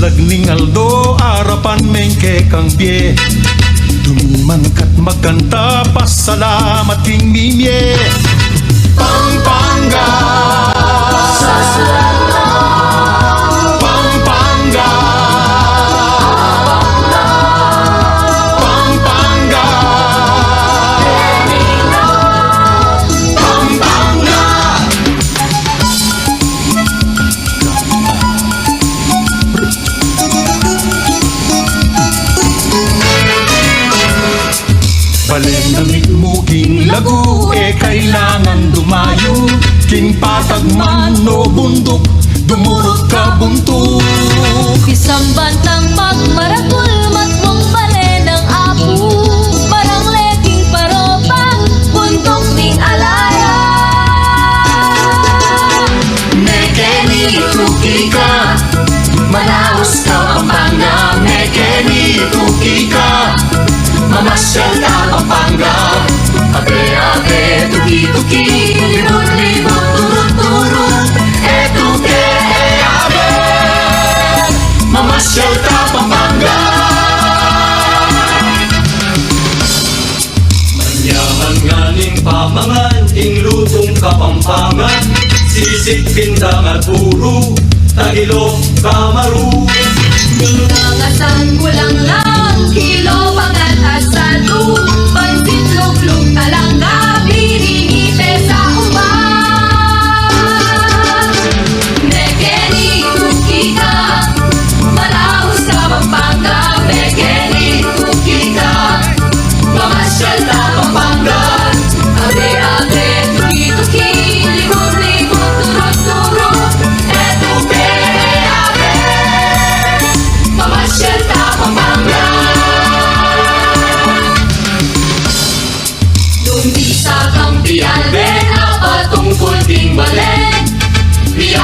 lagning aldo, arapan mengke kang pie. Dumiman kat magkanta, pasalamat king mimye. Pampanga, Pampanga, Pampanga, Pampanga. Balen damit mo king lagu, kailangan dumayo. King patagman no bundok, dumurot ka buntok. Isang bantang pagmarakul, matmong bale ng apu. Parang leking parobang, bundok ning alaya. Mekeni tuki ka, Manaus ka Pampanga. Mekeni tuki ka, mamasyal ka Pampanga. Abe-abe, tuki-tuki, libut-libut, turut-turut. Etuke, abe, mamasyal ka Pampanga. Manyaman nga ning pamangan, ing lutong Kapampangan. Sisig, pindang at puro, tagilok, kamaru.